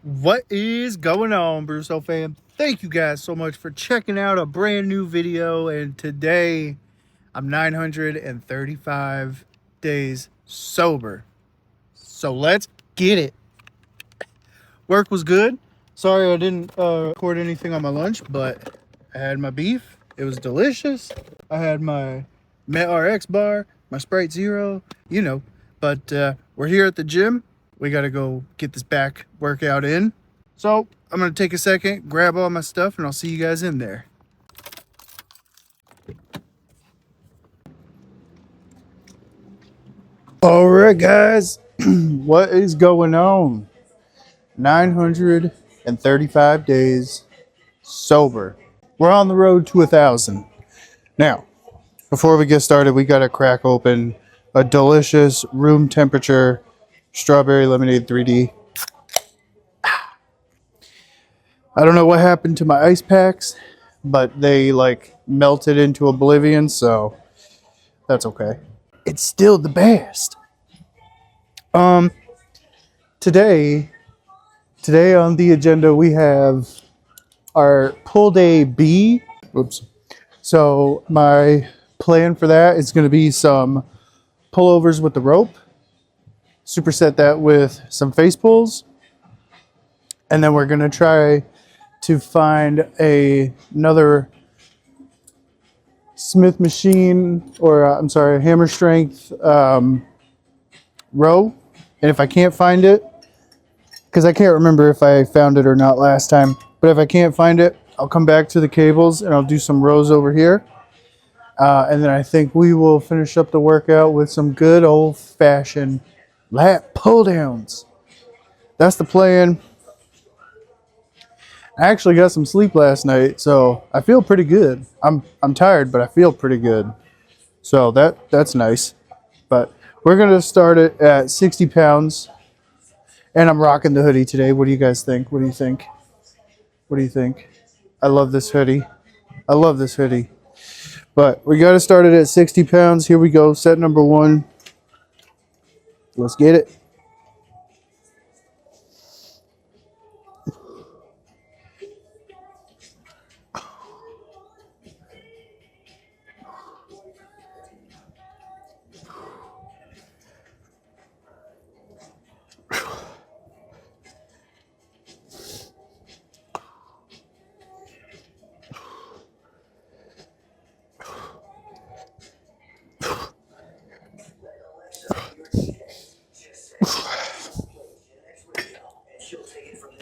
What is going on, BruSo Fam? Thank you guys so much for checking out a brand new video. And today I'm 935 days sober. So let's get it. Work was good. Sorry I didn't record anything on my lunch, but I had my beef. It was delicious. I had my Met RX bar, my Sprite Zero, you know. But we're here at the gym. We got to go get this back workout in. So I'm going to take a second, grab all my stuff, and I'll see you guys in there. All right, guys. What is going on? 935 days sober. We're on the road to 1,000. Now, before we get started, we got to crack open a delicious room temperature strawberry lemonade 3D. I don't know what happened to my ice packs, but they like melted into oblivion, so that's okay. It's still the best. Today on the agenda we have our pull day B. Oops. So my plan for that is going to be some pullovers with the rope, superset that with some face pulls, and then we're going to try to find another Smith machine, or I'm sorry, hammer strength row. And if I can't find it, because I can't remember if I found it or not last time, but if I can't find it, I'll come back to the cables and I'll do some rows over here. And then I think we will finish up the workout with some good old-fashioned lat pull downs. That's the plan. I actually got some sleep last night, so I feel pretty good. I'm tired, but I feel pretty good. So that's nice. But we're gonna start it at 60 pounds. And I'm rocking the hoodie today. What do you guys think? What do you think? What do you think? I love this hoodie. I love this hoodie. But we got to start it at 60 pounds. Here we go. Set number 1. Let's get it.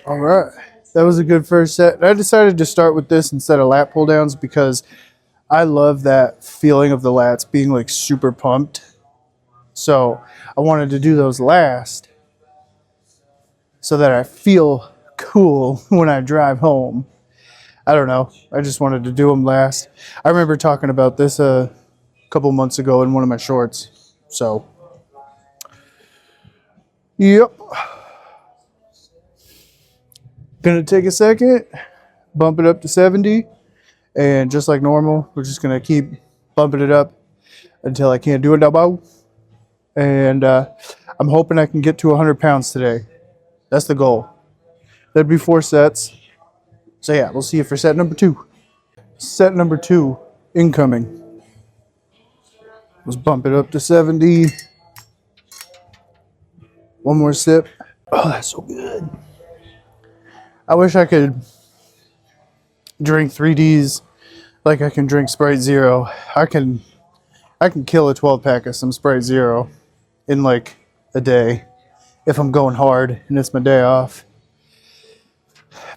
All right. That was a good first set. I decided to start with this instead of lat pull downs because I love that feeling of the lats being like super pumped. So I wanted to do those last so that I feel cool when I drive home. I don't know. I just wanted to do them last. I remember talking about this a couple months ago in one of my shorts. So, yep. Gonna take a second, bump it up to 70, and just like normal, we're just gonna keep bumping it up until I can't do it no more. And I'm hoping I can get to 100 pounds today. That's the goal. That'd be 4 sets. So yeah, we'll see you for set number 2. Set number 2 incoming. Let's bump it up to 70. One more sip. Oh, that's so good. I wish I could drink 3Ds like I can drink Sprite Zero. I can kill a 12-pack of some Sprite Zero in like a day if I'm going hard and it's my day off.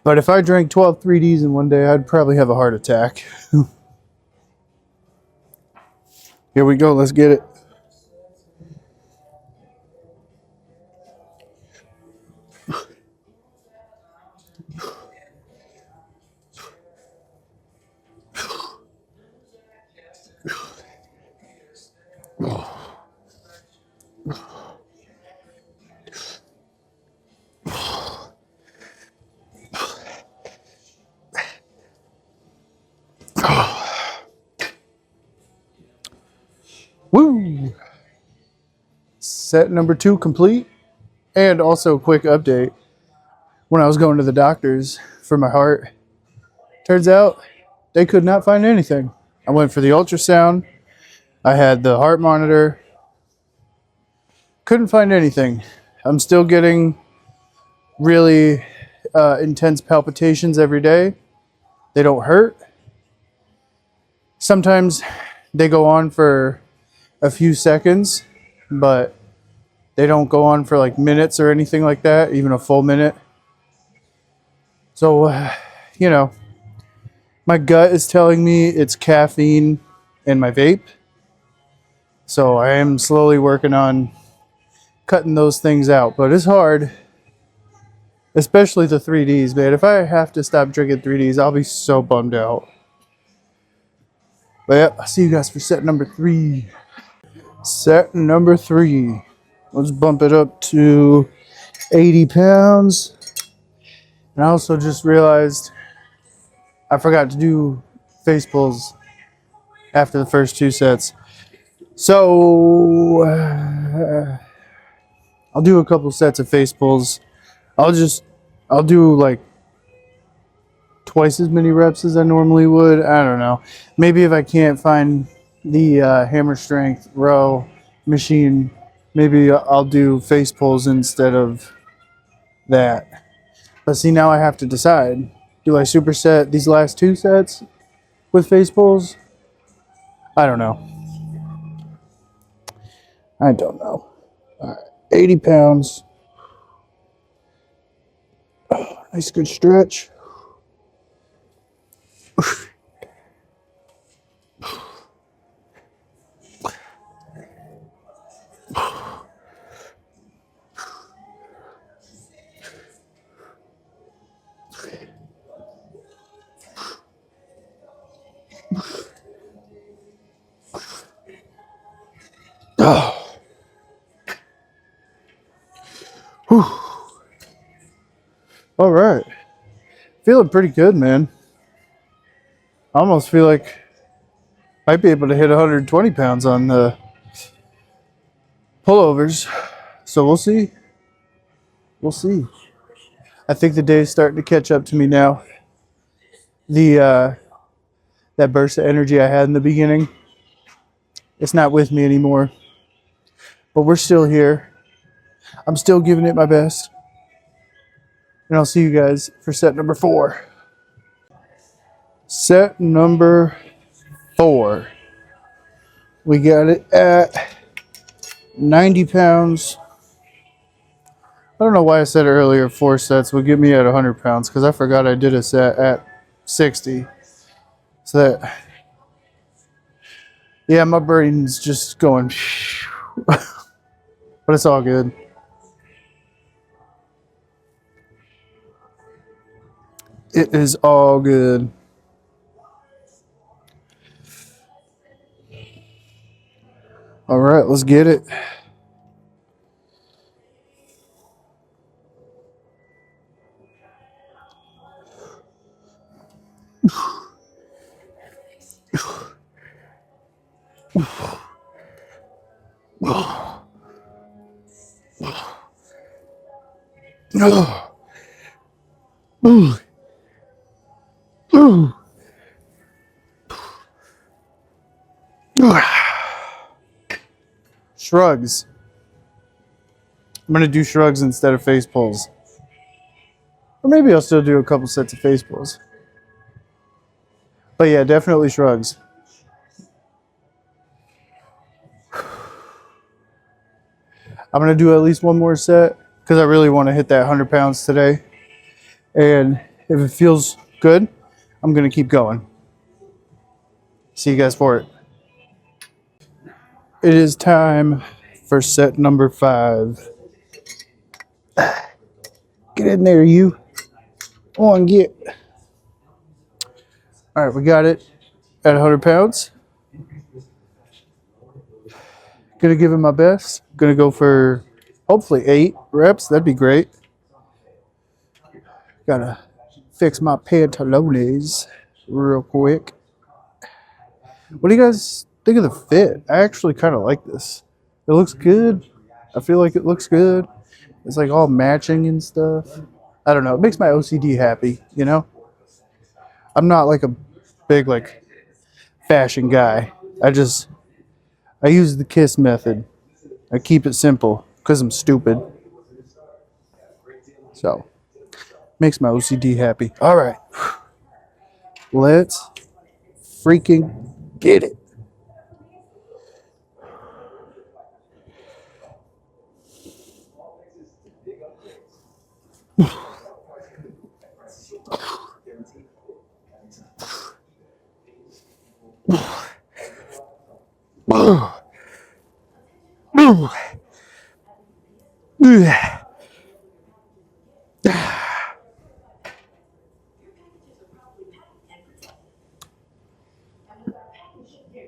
But if I drank 12 3Ds in one day, I'd probably have a heart attack. Here we go. Let's get it. Woo! Set number 2 complete. And also, quick update. when I was going to the doctors for my heart. Turns out they could not find anything. I went for the ultrasound. I had the heart monitor. Couldn't find anything. I'm still getting really intense palpitations every day. They don't hurt. Sometimes they go on for a few seconds, but they don't go on for like minutes or anything like that, even a full minute. So, you know, my gut is telling me it's caffeine in my vape. So I am slowly working on cutting those things out, but it's hard. Especially the 3Ds, man. If I have to stop drinking 3Ds, I'll be so bummed out. But yeah, I'll see you guys for set number 3. Set number 3. Let's bump it up to 80 pounds. And I also just realized I forgot to do face pulls after the first 2 sets. So I'll do a couple sets of face pulls. I'll do like twice as many reps as I normally would. I don't know. Maybe if I can't find the hammer strength row machine, maybe I'll do face pulls instead of that. But see, now I have to decide. Do I superset these last 2 sets with face pulls? I don't know. I don't know. All right, 80 pounds. Oh, nice good stretch. Oh. Whew. All right. Feeling pretty good, man. I almost feel like I might be able to hit 120 pounds on the pullovers. So we'll see. We'll see. I think the day is starting to catch up to me now. The that burst of energy I had in the beginning, it's not with me anymore. But we're still here. I'm still giving it my best. And I'll see you guys for set number 4. Set number 4. We got it at 90 pounds. I don't know why I said earlier 4 sets would get me at 100 pounds, because I forgot I did a set at 60. So that, yeah, my brain's just going, but it's all good. It is all good. All right, let's get it. Shrugs. I'm going to do shrugs instead of face pulls. Or maybe I'll still do a couple sets of face pulls. But yeah, definitely shrugs. I'm going to do at least one more set because I really want to hit that 100 pounds today. And if it feels good, I'm going to keep going. See you guys for it. It is time for set number 5. Get in there, you. On, get. All right, we got it at 100 pounds. Gonna give it my best. Gonna go for hopefully 8 reps. That'd be great. Gotta fix my pantalones real quick. What do you guys think of the fit? I actually kind of like this. It looks good. I feel like it looks good. It's like all matching and stuff. I don't know. It makes my OCD happy, you know? I'm not like a big like fashion guy. I use the KISS method. I keep it simple because I'm stupid. So, makes my OCD happy. All right. Let's freaking get it.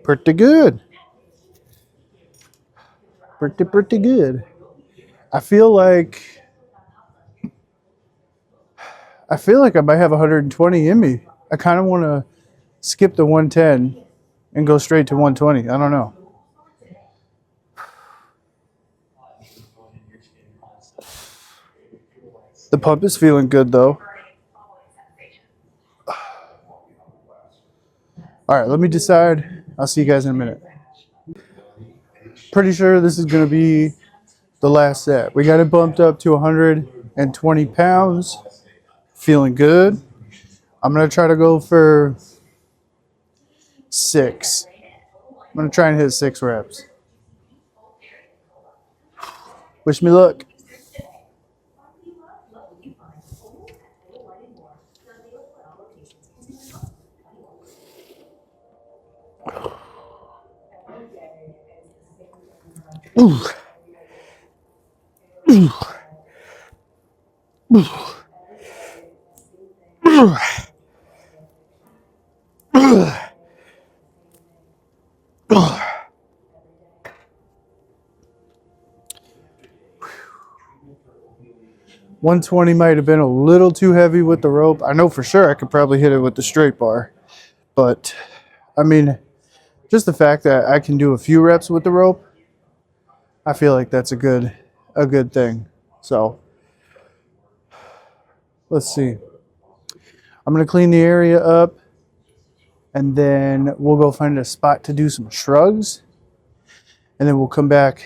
Pretty good. Pretty good. I feel like I might have 120 in me. I kind of want to skip the 110 and go straight to 120. I don't know. The pump is feeling good though. All right, let me decide. I'll see you guys in a minute. Pretty sure this is going to be the last set. We got it bumped up to 120 pounds. Feeling good. I'm going to try to go for 6. I'm going to try and hit 6 reps. Wish me luck. Ooh. Ooh. Ooh. Ooh. Ooh. 120 might have been a little too heavy with the rope. I know for sure I could probably hit it with the straight bar. But, I mean, just the fact that I can do a few reps with the rope, I feel like that's a good thing. So, let's see. I'm going to clean the area up, and then we'll go find a spot to do some shrugs. And then we'll come back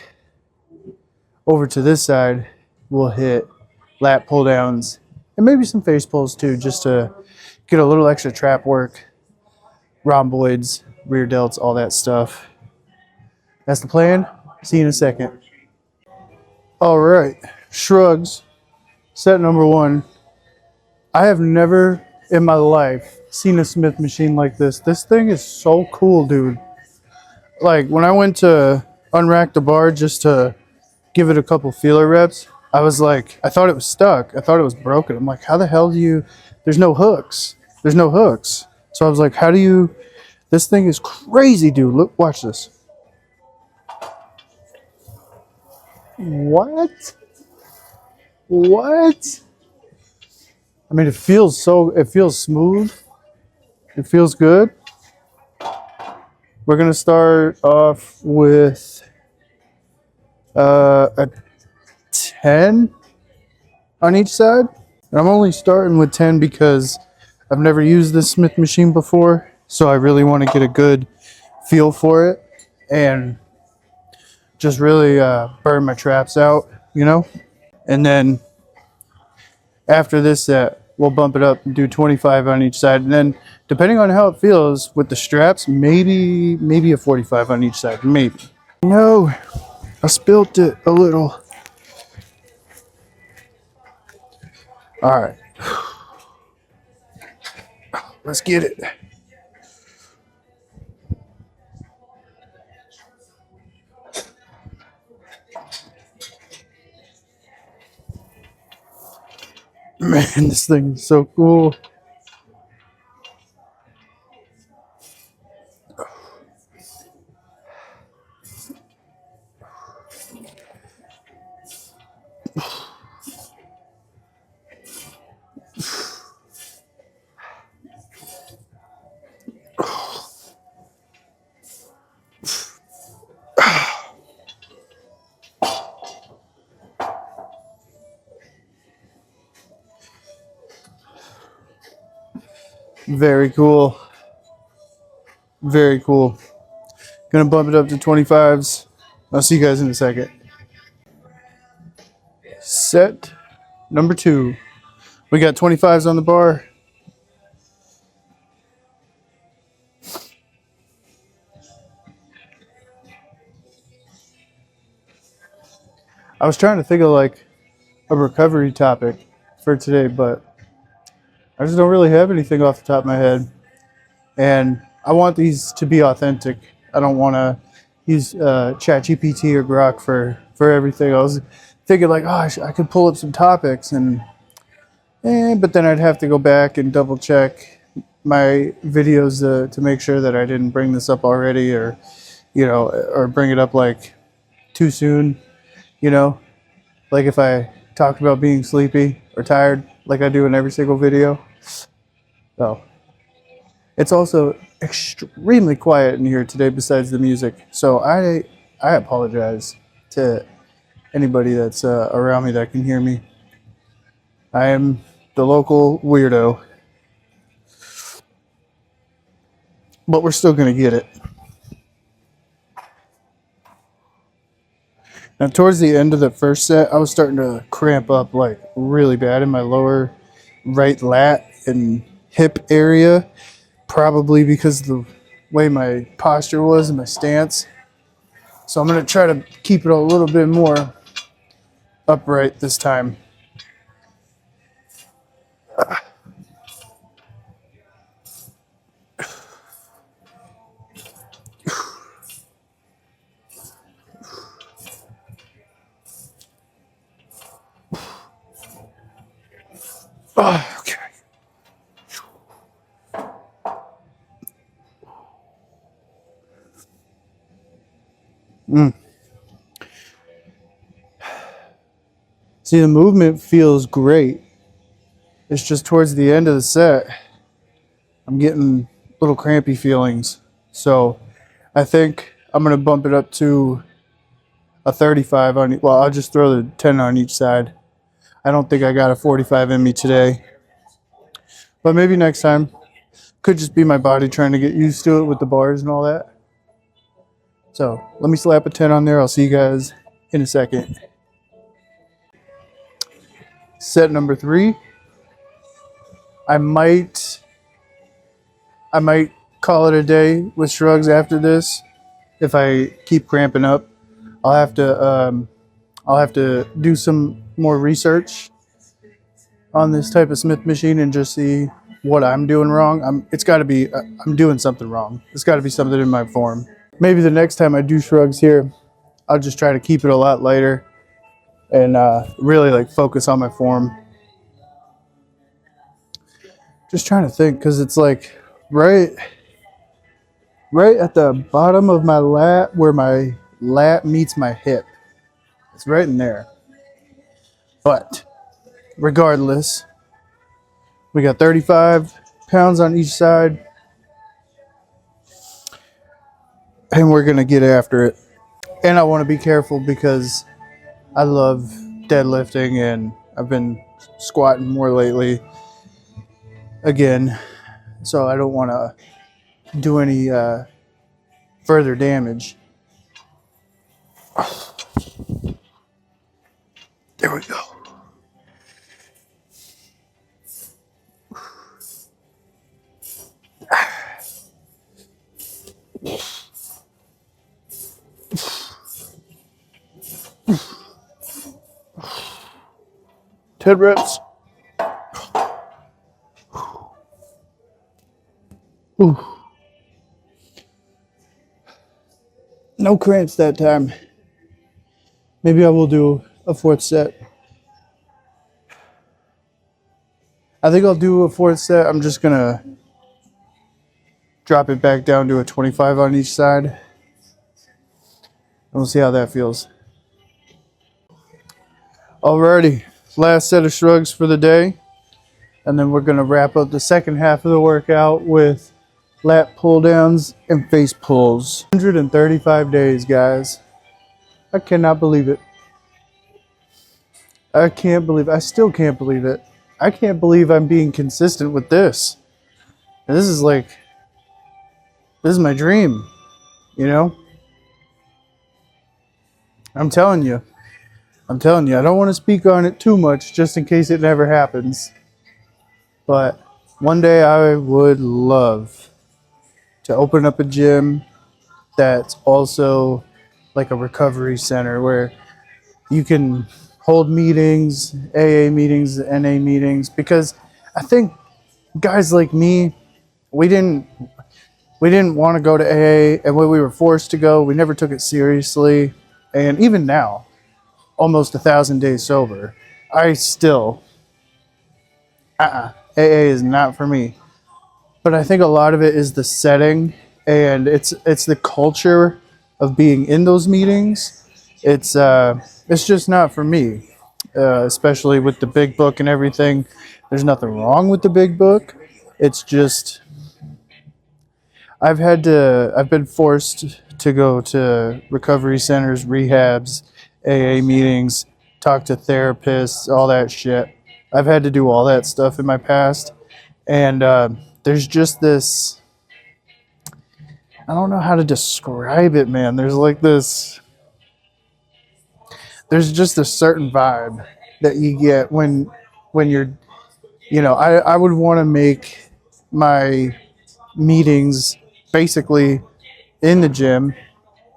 over to this side. We'll hit lat pull downs and maybe some face pulls too, just to get a little extra trap work, rhomboids, rear delts, all that stuff. That's the plan. See you in a second. All right, shrugs, set number 1. I have never in my life seen a Smith machine like this. This thing is so cool, dude. Like when I went to unrack the bar just to give it a couple feeler reps, I was like, I thought it was stuck. I thought it was broken. I'm like, how the hell do you, there's no hooks. There's no hooks. So I was like, how do you, this thing is crazy, dude. Look, watch this. What? What? I mean, it feels smooth. It feels good. We're going to start off with a 10 on each side. And I'm only starting with 10 because I've never used this Smith machine before. So I really want to get a good feel for it and just really burn my traps out, you know? And then after this set, we'll bump it up and do 25 on each side. And then depending on how it feels with the straps, maybe a 45 on each side, maybe. No, I spilt it a little. All right, let's get it. Man, this thing is so cool. Very cool. Very cool. Gonna bump it up to 25s. I'll see you guys in a second. Set number 2. We got 25s on the bar. I was trying to think of like a recovery topic for today, but I just don't really have anything off the top of my head. And I want these to be authentic. I don't want to use ChatGPT or Grok for everything. I was thinking like, oh, I could pull up some topics, but then I'd have to go back and double check my videos to make sure that I didn't bring this up already, or or bring it up like too soon. Like if I talked about being sleepy or tired, like I do in every single video. So it's also extremely quiet in here today besides the music. So I apologize to anybody that's around me that can hear me. I am the local weirdo. But we're still going to get it. Now towards the end of the first set, I was starting to cramp up like really bad in my lower right lat and hip area. Probably because of the way my posture was and my stance. So I'm going to try to keep it a little bit more upright this time. Oh, okay. See, the movement feels great. It's just towards the end of the set, I'm getting little crampy feelings. So I think I'm going to bump it up to a 35 on, well, I'll just throw the 10 on each side. I don't think I got a 45 in me today. But maybe next time. Could just be my body trying to get used to it with the bars and all that. So let me slap a 10 on there. I'll see you guys in a second. Set number 3. I might call it a day with shrugs after this. If I keep cramping up, I'll have to do some more research on this type of Smith machine and just see what I'm doing wrong. I'm doing something wrong. It's got to be something in my form. Maybe the next time I do shrugs here, I'll just try to keep it a lot lighter and really like focus on my form. Just trying to think, because it's like right at the bottom of my lat, where my lat meets my hip. It's right in there. But regardless, we got 35 pounds on each side, and we're gonna get after it. And I want to be careful because I love deadlifting, and I've been squatting more lately again, so I don't want to do any further damage. There we go. Ten reps. Ooh. No cramps that time. Maybe I will do a 4th set. I think I'll do a 4th set. I'm just gonna drop it back down to a 25 on each side. And we'll see how that feels. Alrighty, last set of shrugs for the day. And then we're gonna wrap up the second half of the workout with lat pull downs and face pulls. 135 days, guys. I cannot believe it. I still can't believe it. I can't believe I'm being consistent with this. And this is my dream, you know? I'm telling you. I don't want to speak on it too much just in case it never happens. But one day I would love to open up a gym that's also like a recovery center where you can hold meetings, AA meetings, NA meetings, because I think guys like me, we didn't want to go to AA, and when we were forced to go, we never took it seriously. And even now, almost 1,000 days sober, I still, AA is not for me. But I think a lot of it is the setting, and it's the culture of being in those meetings. It's just not for me, especially with the big book and everything. There's nothing wrong with the big book. It's just I've been forced to go to recovery centers, rehabs, AA meetings, talk to therapists, all that shit. I've had to do all that stuff in my past, and there's just this, I don't know how to describe it, man. There's just a certain vibe that you get when you're, I would want to make my meetings basically in the gym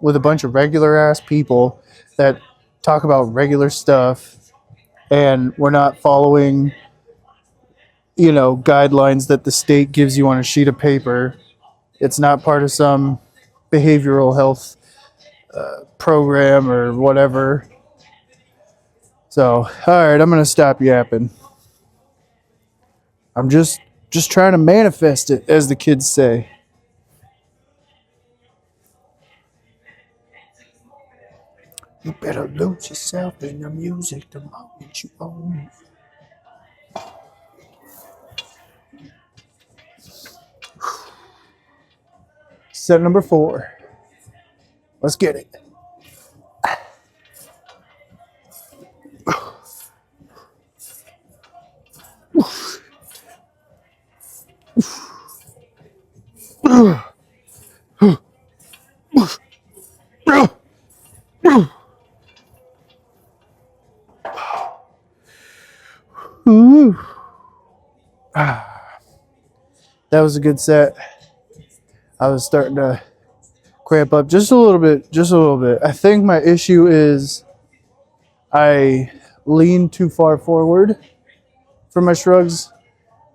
with a bunch of regular ass people that talk about regular stuff, and we're not following guidelines that the state gives you on a sheet of paper. It's not part of some behavioral health program or whatever. So, all right, I'm gonna stop yapping. I'm just trying to manifest it, as the kids say. You better lose yourself in the music the moment you own. Set number 4. Let's get it. That was a good set. I was starting to cramp up just a little bit. I think my issue is I lean too far forward for my shrugs.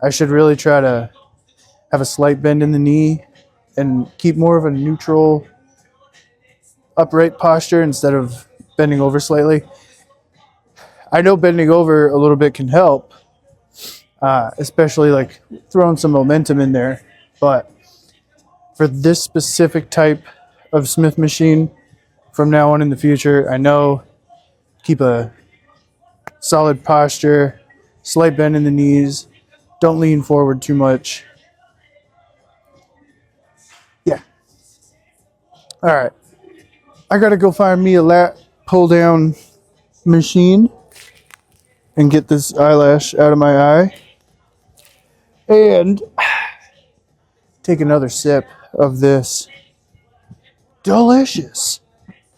I should really try to have a slight bend in the knee and keep more of a neutral upright posture instead of bending over slightly. I know bending over a little bit can help, especially like throwing some momentum in there. But for this specific type of Smith machine, from now on in the future, I know keep a solid posture, slight bend in the knees, don't lean forward too much. Yeah. All right. I got to go find me a lat pull down machine and get this eyelash out of my eye. And take another sip of this delicious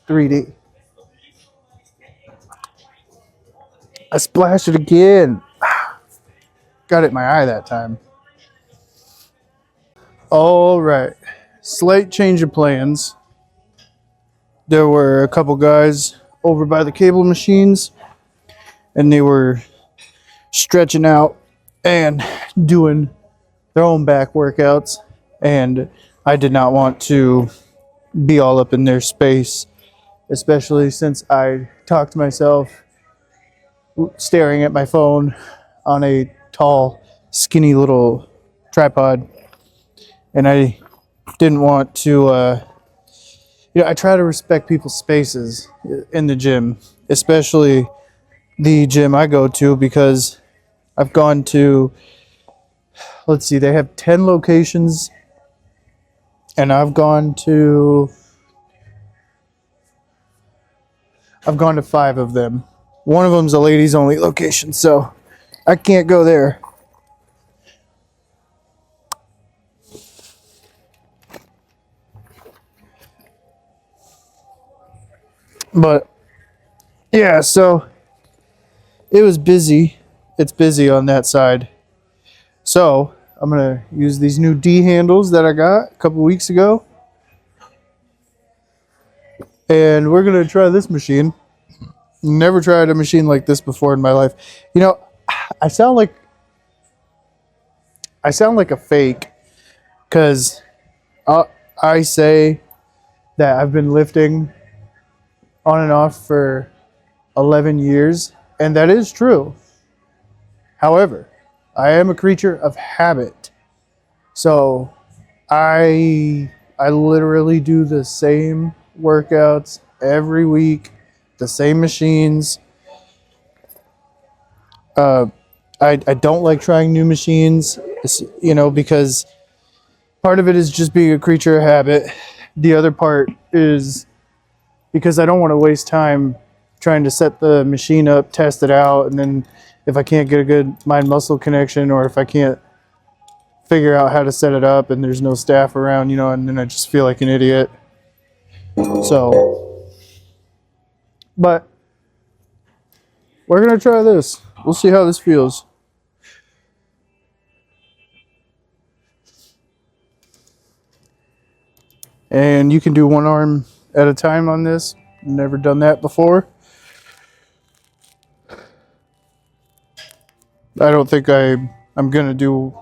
3D. I splashed it again. Got it in my eye that time. All right. Slight change of plans. There were a couple guys over by the cable machines, and they were stretching out and doing their own back workouts, and I did not want to be all up in their space, especially since I talked myself staring at my phone on a tall, skinny little tripod, and I didn't want to I try to respect people's spaces in the gym, especially the gym I go to, because I've gone to, let's see, they have 10 locations, and I've gone to 5 of them. One of them's a ladies only location, so I can't go there. But yeah, so it was busy. It's busy on that side. So I'm gonna use these new D handles that I got a couple weeks ago. And we're gonna try this machine. Never tried a machine like this before in my life. You know, I sound like a fake because I say that I've been lifting on and off for 11 years, and that is true. However, I am a creature of habit. So I literally do the same workouts every week, the same machines. I don't like trying new machines, you know, because part of it is just being a creature of habit. The other part is because I don't want to waste time trying to set the machine up, test it out, and then if I can't get a good mind-muscle connection, or if I can't figure out how to set it up and there's no staff around, you know, and then I just feel like an idiot. So, but we're going to try this. We'll see how this feels. And you can do one arm at a time on this. Never done that before. I don't think I'm going to do,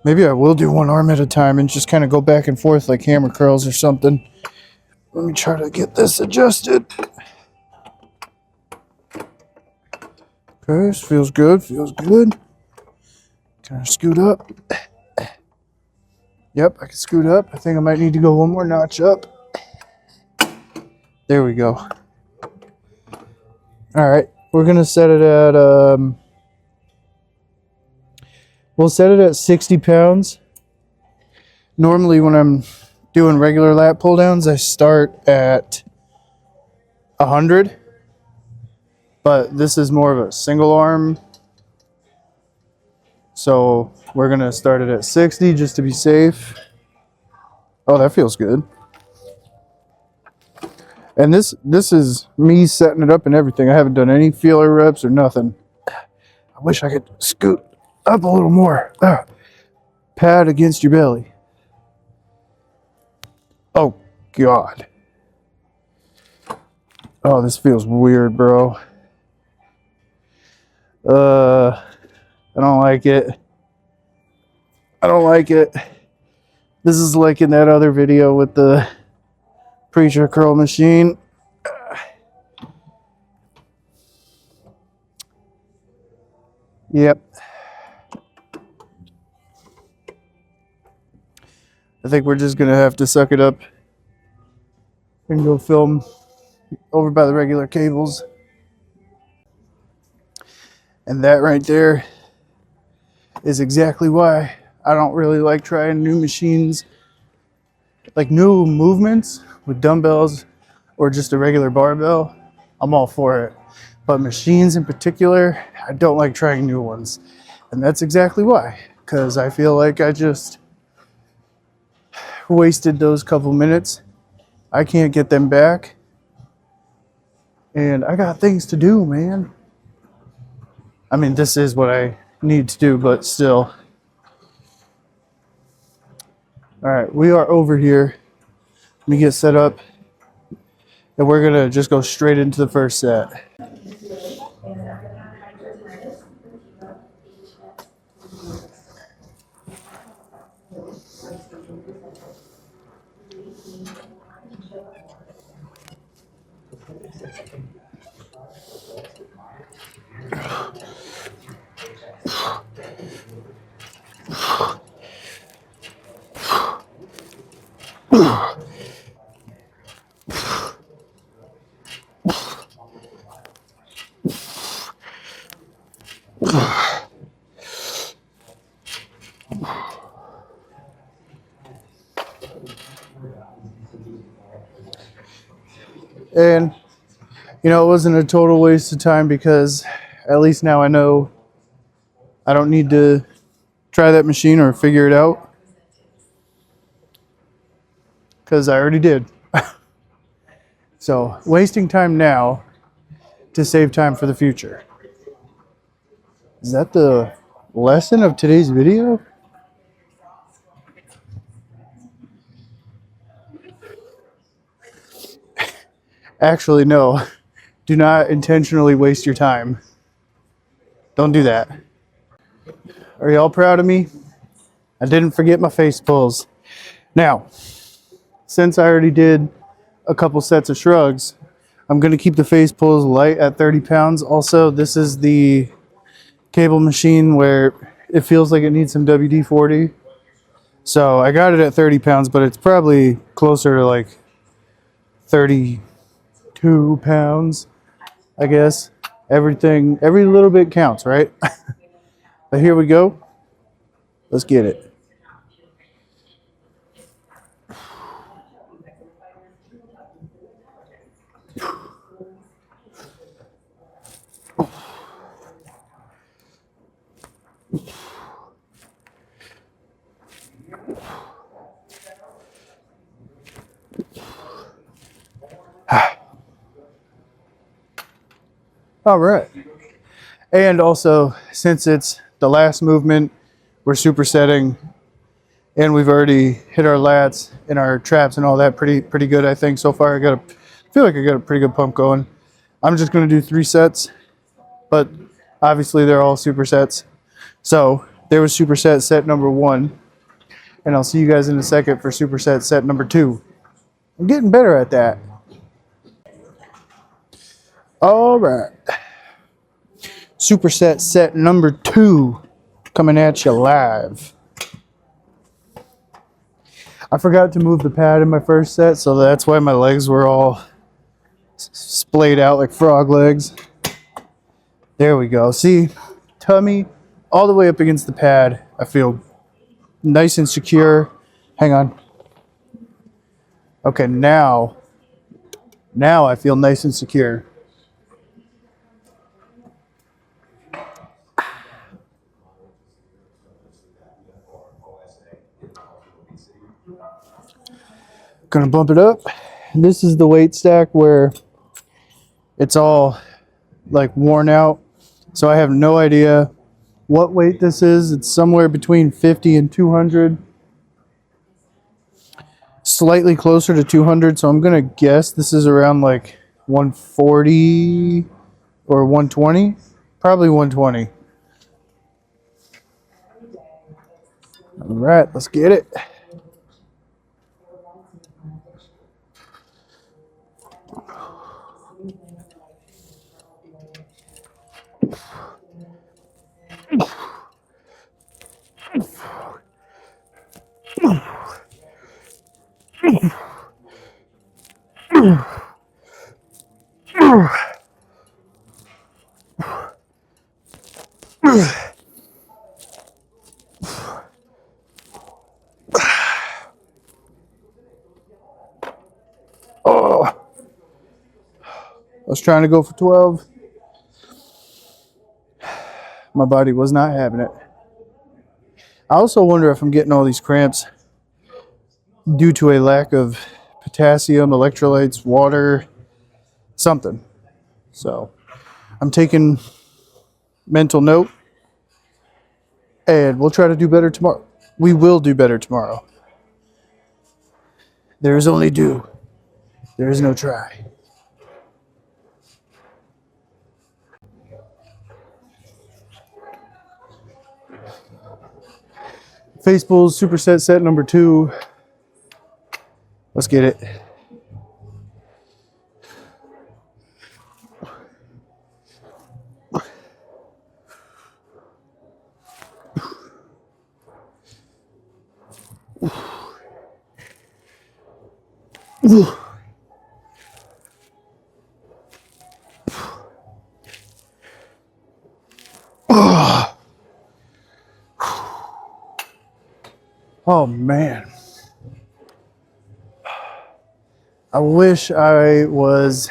maybe I will do one arm at a time and just kind of go back and forth like hammer curls or something. Let me try to get this adjusted. Okay, this feels good, feels good. Can I scoot up? Yep, I can scoot up. I think I might need to go one more notch up. There we go. All right, we're gonna set it at we'll set it at 60 pounds. Normally when I'm doing regular lat pull downs, I start at 100, but this is more of a single arm. So we're gonna start it at 60 just to be safe. Oh, that feels good. And this is me setting it up and everything. I haven't done any feeler reps or nothing. I wish I could scoot up a little more. Pad against your belly. Oh, God. Oh, this feels weird, bro. I don't like it. I don't like it. This is like in that other video with the preacher curl machine. Yep. I think we're just gonna have to suck it up and go film over by the regular cables. And that right there is exactly why I don't really like trying new machines, like new movements with dumbbells or just a regular barbell. I'm all for it. But machines in particular, I don't like trying new ones. And that's exactly why, because I feel like I just wasted those couple minutes. I can't get them back. And I got things to do, man. I mean, this is what I need to do, but still. All right, we are over here. Let me get set up. And we're gonna just go straight into the first set. And, you know, it wasn't a total waste of time because at least now I know I don't need to try that machine or figure it out. Because I already did. So wasting time now to save time for the future. Is that the lesson of today's video? Actually, no. Do not intentionally waste your time. Don't do that. Are y'all proud of me? I didn't forget my face pulls. Now, since I already did a couple sets of shrugs, I'm going to keep the face pulls light at 30 pounds. Also, this is the cable machine where it feels like it needs some WD-40. So I got it at 30 pounds, but it's probably closer to like 32 pounds, I guess. Every little bit counts, right? But here we go. Let's get it. All right. And also, since it's the last movement, we're supersetting, and we've already hit our lats and our traps and all that pretty good, I think, so far. I feel like I got a pretty good pump going. I'm just going to do 3 sets, but obviously they're all supersets. So there was superset set number 1, and I'll see you guys in a second for superset set number 2. I'm getting better at that. All right. Superset set number 2 coming at you live. I forgot to move the pad in my first set, so that's why my legs were all splayed out like frog legs. There we go. See, tummy all the way up against the pad. I feel nice and secure. Hang on. Okay, now I feel nice and secure. Gonna bump it up. This is the weight stack where it's all like worn out, so I have no idea what weight this is. It's somewhere between 50 and 200, slightly closer to 200, so I'm gonna guess this is around like 140 or 120, probably 120. All right, let's get it. Oh, I was trying to go for 12. My body was not having it. I also wonder if I'm getting all these cramps due to a lack of potassium, electrolytes, water, something. So I'm taking mental note, and we'll try to do better tomorrow. We will do better tomorrow. There is only do. There is no try. Face pulls, superset set number 2. Let's get it. Oh man. I wish I was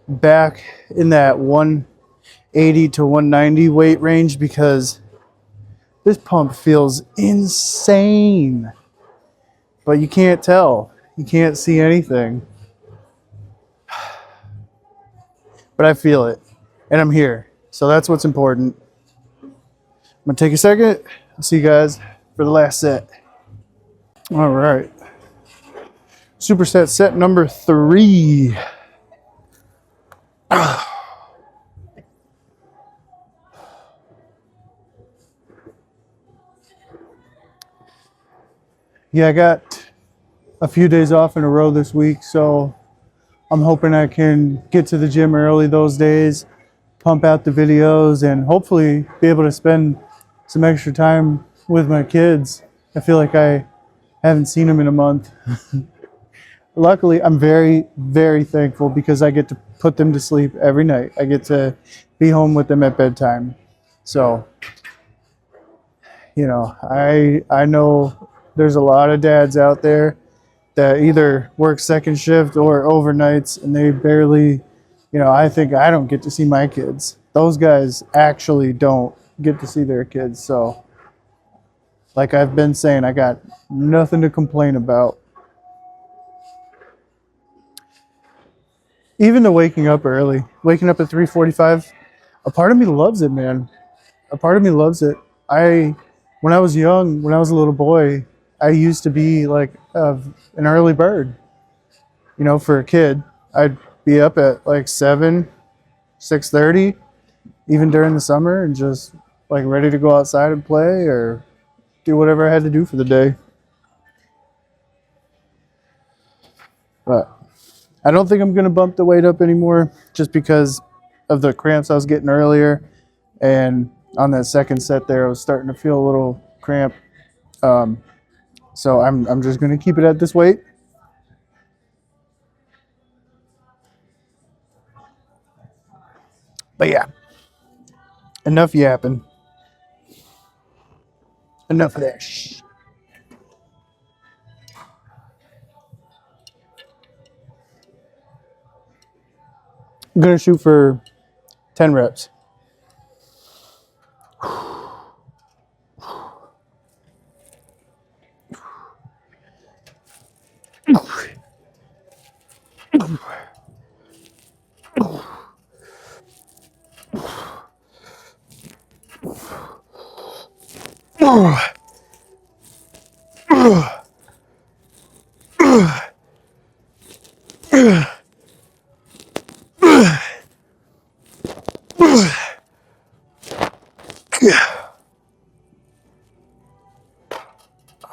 back in that 180 to 190 weight range, because this pump feels insane. But you can't tell. You can't see anything. but I feel it, and I'm here. So that's what's important. I'm gonna take a second. I'll see you guys for the last set. All right. Superset set number 3. Yeah, I got a few days off in a row this week, so I'm hoping I can get to the gym early those days, pump out the videos, and hopefully be able to spend some extra time with my kids. I feel like I haven't seen them in a month. Luckily, I'm very, very thankful because I get to put them to sleep every night. I get to be home with them at bedtime. So, you know, I know there's a lot of dads out there that either work second shift or overnights, and they barely, you know, I think I don't get to see my kids. Those guys actually don't get to see their kids. So, like I've been saying, I got nothing to complain about. Even the waking up early, waking up at 3:45, a part of me loves it, man. A part of me loves it. When I was young, when I was a little boy, I used to be like an early bird. You know, for a kid, I'd be up at like 7, 6:30, even during the summer, and just like ready to go outside and play or do whatever I had to do for the day. But I don't think I'm going to bump the weight up anymore just because of the cramps I was getting earlier. And on that second set there, I was starting to feel a little cramp. So I'm just going to keep it at this weight. But yeah, enough yapping. Enough of that shh. I'm going to shoot for 10 reps.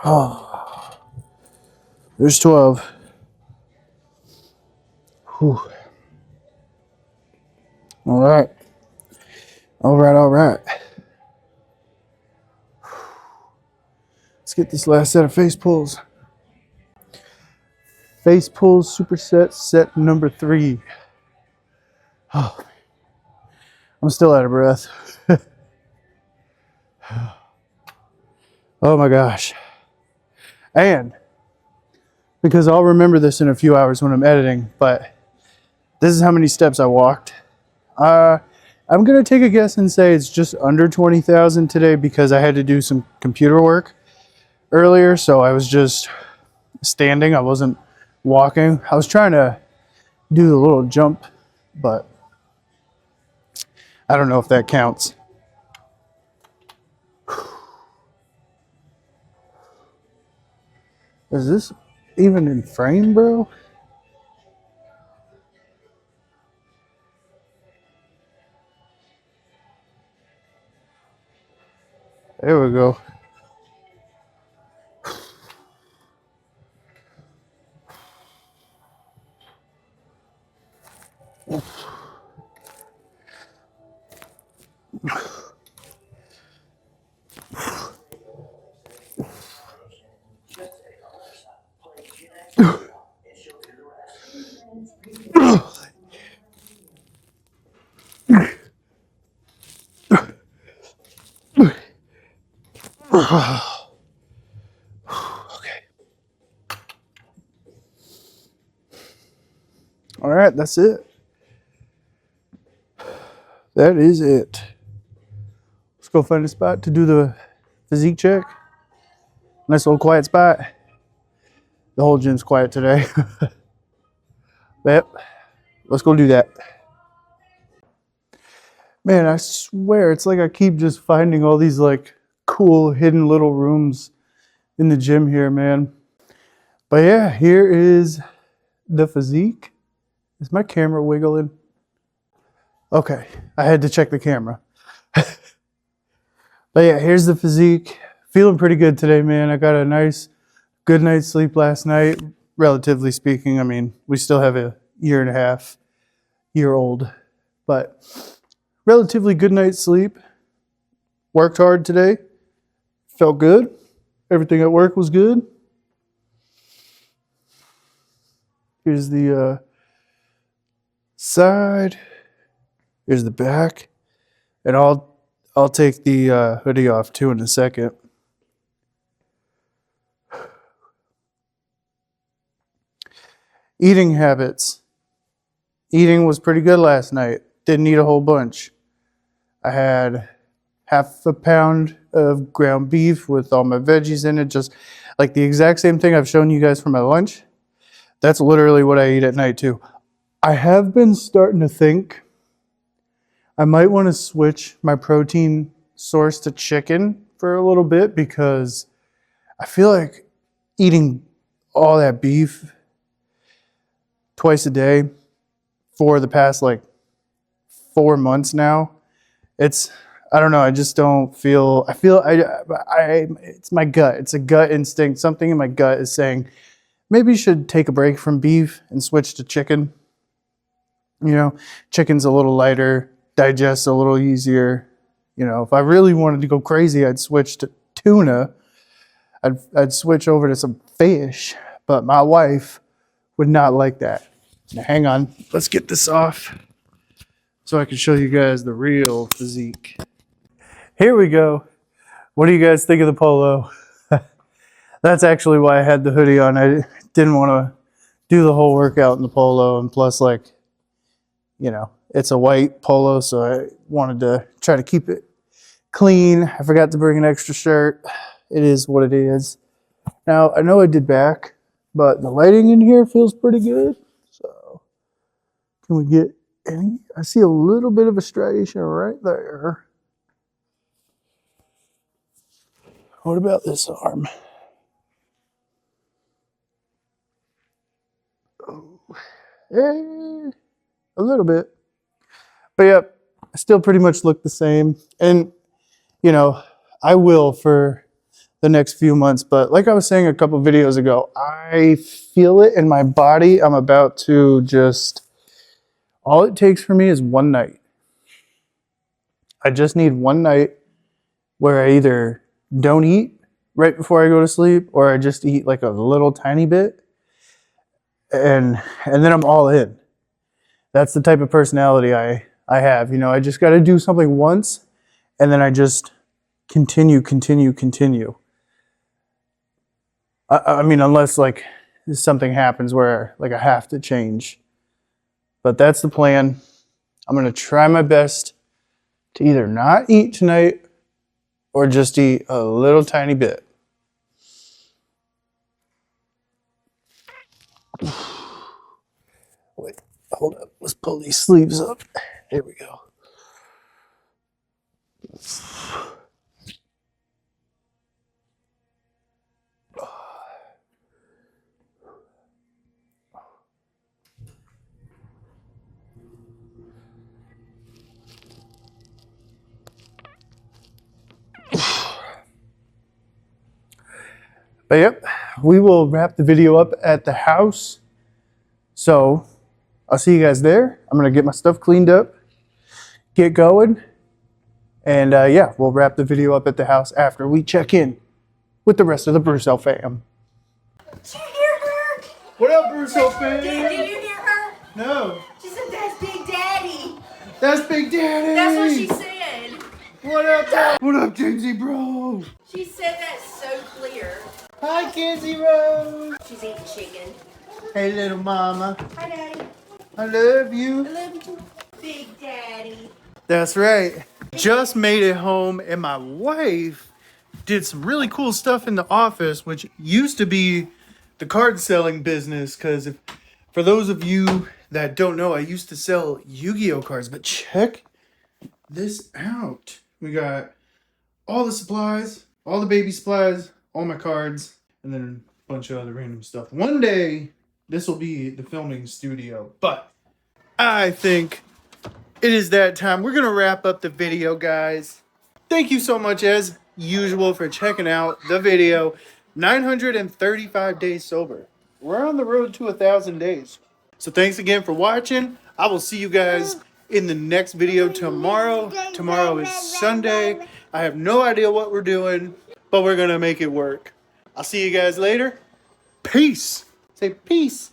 Oh, there's 12. Whew. All right. All right, all right. Let's get this last set of face pulls. Face pulls superset set number 3. Oh, I'm still out of breath. Oh my gosh. And because I'll remember this in a few hours when I'm editing, but this is how many steps I walked. I'm going to take a guess and say it's just under 20,000 today because I had to do some computer work earlier. So I was just standing. I wasn't walking. I was trying to do the little jump, but I don't know if that counts. Is this even in frame, bro? There we go. Okay. All right, that's it. That is it. Let's go find a spot to do the physique check. Nice little quiet spot. The whole gym's quiet today. Yep. Let's go do that. Man, I swear, it's like I keep just finding all these like cool hidden little rooms in the gym here, man. But yeah, here is the physique. Is my camera wiggling? Okay, I had to check the camera. But yeah, here's the physique. Feeling pretty good today, man. I got a nice, good night's sleep last night, relatively speaking. I mean, we still have a year and a half, year old, but relatively good night's sleep. Worked hard today. Felt good. Everything at work was good. Here's the side. Here's the back. And I'll take the hoodie off too in a second. Eating habits. Eating was pretty good last night. Didn't eat a whole bunch. I had half a pound of ground beef with all my veggies in it, just like the exact same thing I've shown you guys for my lunch. That's literally what I eat at night too. I have been starting to think I might want to switch my protein source to chicken for a little bit, because I feel like eating all that beef twice a day for the past like 4 months now, I don't know, I just don't feel, it's my gut. It's a gut instinct. Something in my gut is saying, maybe you should take a break from beef and switch to chicken. You know, chicken's a little lighter, digests a little easier. You know, if I really wanted to go crazy, I'd switch to tuna. I'd switch over to some fish, but my wife would not like that. Now, hang on, let's get this off so I can show you guys the real physique. Here we go. What do you guys think of the polo? That's actually why I had the hoodie on. I didn't want to do the whole workout in the polo, and plus, like, you know, it's a white polo, so I wanted to try to keep it clean. I forgot to bring an extra shirt. It is what it is. Now, I know I did back, but the lighting in here feels pretty good. So, can we get any? I see a little bit of a striation right there. What about this arm? Oh, a little bit. But yeah, I still pretty much look the same. And, you know, I will for the next few months. But like I was saying a couple videos ago, I feel it in my body. I'm about to just, all it takes for me is one night. I just need one night where I either don't eat right before I go to sleep, or I just eat like a little tiny bit, and then I'm all in. That's the type of personality I have. You know, I just got to do something once, and then I just continue. I mean, unless like something happens where like I have to change. But that's the plan. I'm going to try my best to either not eat tonight or just eat a little tiny bit. Wait, hold up. Let's pull these sleeves up. There we go. But yep, we will wrap the video up at the house. So I'll see you guys there. I'm going to get my stuff cleaned up, get going. And yeah, we'll wrap the video up at the house after we check in with the rest of the BruSo fam. Did you hear her? What up, BruSo fam? Did you hear her? No. She said, that's Big Daddy. That's Big Daddy. That's what she said. What up? What up, Kinsey bro? She said that so clear. Hi, Kinsey bro. She's eating chicken. Hey, little mama. Hi, Daddy. I love you. I love you too. Big Daddy. That's right. Just made it home, and my wife did some really cool stuff in the office, which used to be the card selling business. Because for those of you that don't know, I used to sell Yu-Gi-Oh cards. But check this out. We got all the supplies, all the baby supplies, all my cards, and then a bunch of other random stuff. One day, this will be the filming studio, but I think it is that time. We're going to wrap up the video, guys. Thank you so much, as usual, for checking out the video. 935 days sober. We're on the road to 1,000 days. So thanks again for watching. I will see you guys in the next video tomorrow. Tomorrow is Sunday. I have no idea what we're doing, but we're going to make it work. I'll see you guys later. Peace. Say peace.